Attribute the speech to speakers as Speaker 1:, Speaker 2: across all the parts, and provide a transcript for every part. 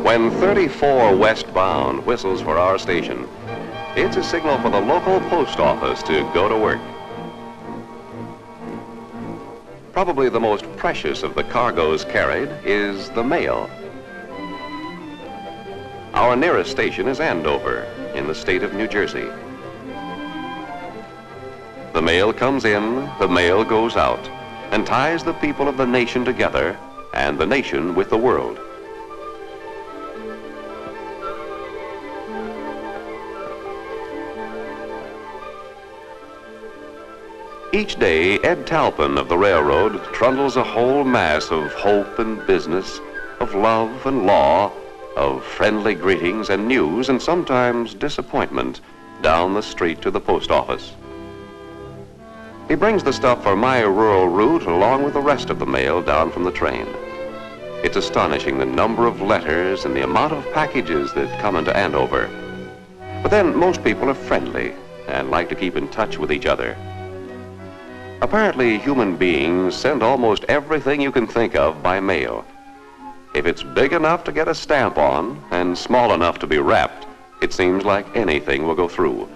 Speaker 1: When 34 westbound whistles for our station, it's a signal for the local post office to go to work. Probably the most precious of the cargoes carried is the mail. Our nearest station is Andover, in the state of New Jersey. The mail comes in, the mail goes out, and ties the people of the nation together, and the nation with the world. Each day, Ed Talpin of the railroad trundles a whole mass of hope and business, of love and law, of friendly greetings and news, and sometimes disappointment, down the street to the post office. He brings the stuff for my rural route along with the rest of the mail down from the train. It's astonishing the number of letters and the amount of packages that come into Andover. But then most people are friendly and like to keep in touch with each other. Apparently, human beings send almost everything you can think of by mail. If it's big enough to get a stamp on and small enough to be wrapped, it seems like anything will go through.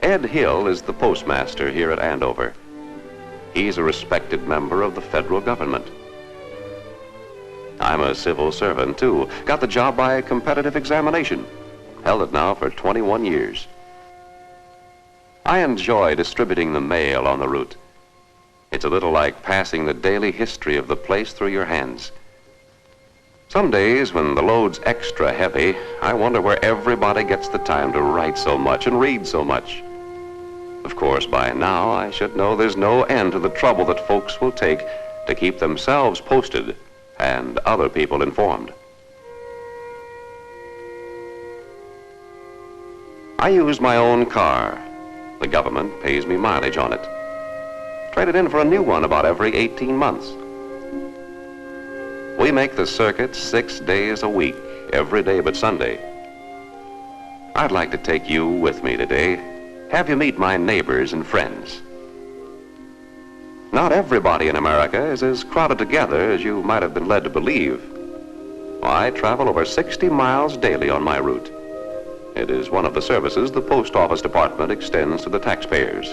Speaker 1: Ed Hill is the postmaster here at Andover. He's a respected member of the federal government. I'm a civil servant, too. Got the job by a competitive examination. Held it now for 21 years. I enjoy distributing the mail on the route. It's a little like passing the daily history of the place through your hands. Some days, when the load's extra heavy, I wonder where everybody gets the time to write so much and read so much. Of course, by now, I should know there's no end to the trouble that folks will take to keep themselves posted and other people informed. I use my own car. The government pays me mileage on it. Trade it in for a new one about every 18 months. We make the circuit 6 days a week, every day but Sunday. I'd like to take you with me today, have you meet my neighbors and friends. Not everybody in America is as crowded together as you might have been led to believe. I travel over 60 miles daily on my route. It is one of the services the Post Office Department extends to the taxpayers.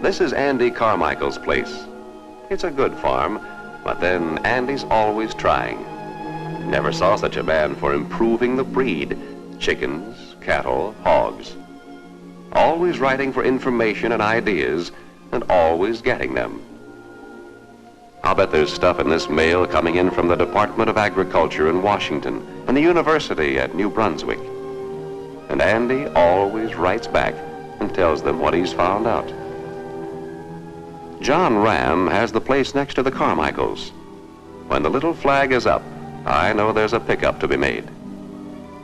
Speaker 1: This is Andy Carmichael's place. It's a good farm, but then Andy's always trying. Never saw such a man for improving the breed. Chickens, cattle, hogs. Always writing for information and ideas, and always getting them. I'll bet there's stuff in this mail coming in from the Department of Agriculture in Washington and the University at New Brunswick. And Andy always writes back and tells them what he's found out. John Ram has the place next to the Carmichaels. When the little flag is up, I know there's a pickup to be made.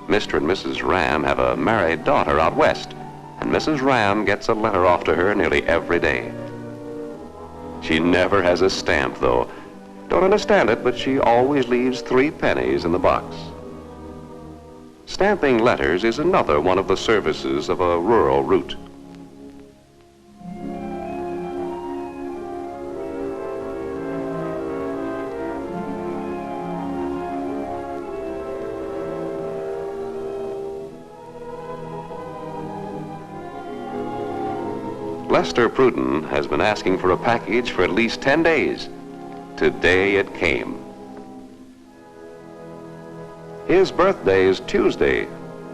Speaker 1: Mr. and Mrs. Ram have a married daughter out west, and Mrs. Ram gets a letter off to her nearly every day. She never has a stamp, though. Don't understand it, but she always leaves 3 pennies in the box. Stamping letters is another one of the services of a rural route. Lester Pruden has been asking for a package for at least 10 days. Today it came. His birthday is Tuesday,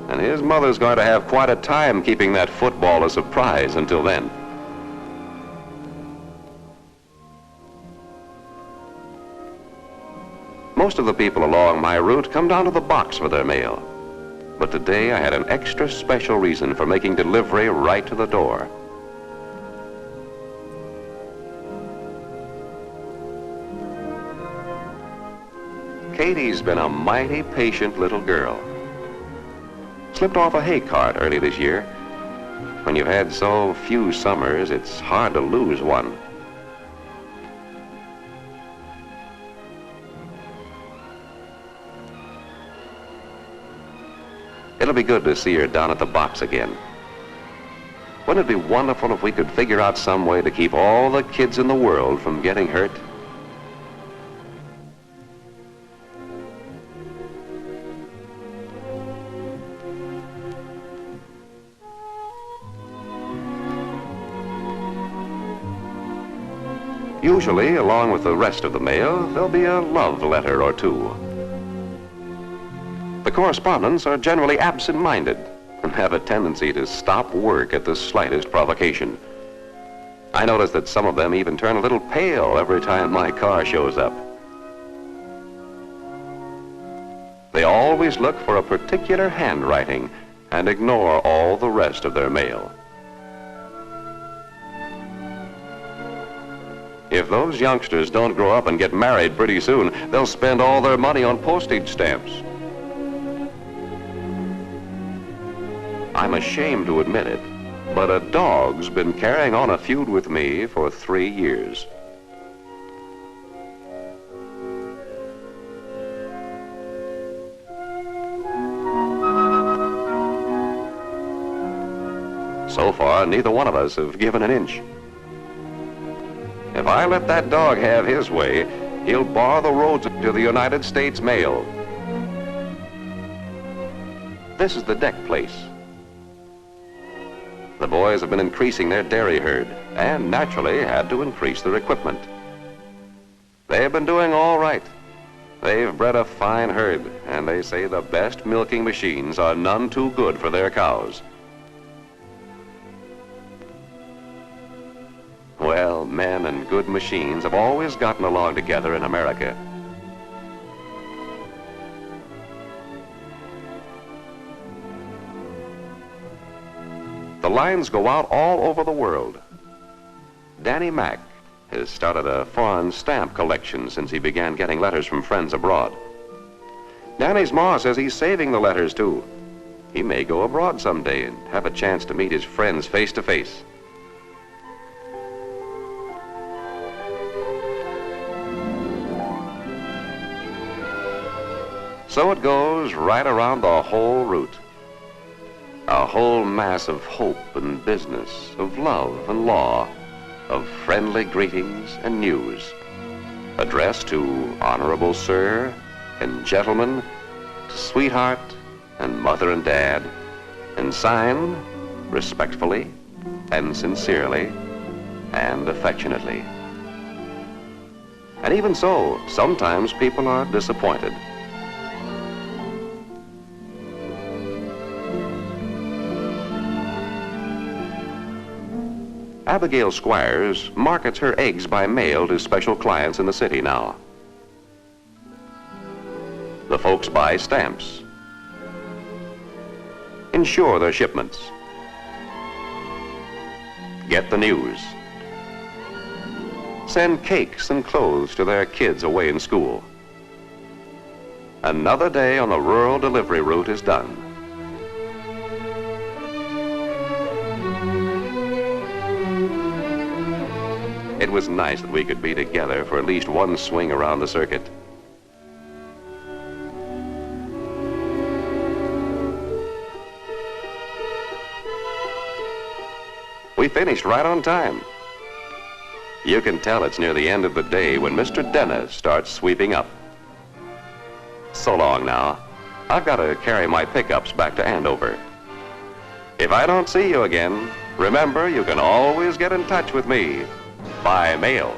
Speaker 1: and his mother's going to have quite a time keeping that football a surprise until then. Most of the people along my route come down to the box for their mail. But today I had an extra special reason for making delivery right to the door. Katie's been a mighty patient little girl. Slipped off a hay cart early this year. When you've had so few summers, it's hard to lose one. It'll be good to see her down at the box again. Wouldn't it be wonderful if we could figure out some way to keep all the kids in the world from getting hurt? Usually, along with the rest of the mail, there'll be a love letter or two. The correspondents are generally absent-minded and have a tendency to stop work at the slightest provocation. I notice that some of them even turn a little pale every time my car shows up. They always look for a particular handwriting and ignore all the rest of their mail. If those youngsters don't grow up and get married pretty soon, they'll spend all their money on postage stamps. I'm ashamed to admit it, but a dog's been carrying on a feud with me for 3 years. So far, neither one of us have given an inch. If I let that dog have his way, he'll bar the roads to the United States mail. This is the deck place. The boys have been increasing their dairy herd and naturally had to increase their equipment. They've been doing all right. They've bred a fine herd, and they say the best milking machines are none too good for their cows. Well, men and good machines have always gotten along together in America. The lines go out all over the world. Danny Mack has started a foreign stamp collection since he began getting letters from friends abroad. Danny's ma says he's saving the letters too. He may go abroad someday and have a chance to meet his friends face to face. So it goes right around the whole route. A whole mass of hope and business, of love and law, of friendly greetings and news, addressed to Honorable Sir and Gentlemen, to Sweetheart and Mother and Dad, and signed respectfully and sincerely and affectionately. And even so, sometimes people are disappointed. Abigail Squires markets her eggs by mail to special clients in the city now. The folks buy stamps, insure their shipments, get the news, send cakes and clothes to their kids away in school. Another day on the rural delivery route is done. It was nice that we could be together for at least one swing around the circuit. We finished right on time. You can tell it's near the end of the day when Mr. Dennis starts sweeping up. So long now. I've got to carry my pickups back to Andover. If I don't see you again, remember you can always get in touch with me by mail.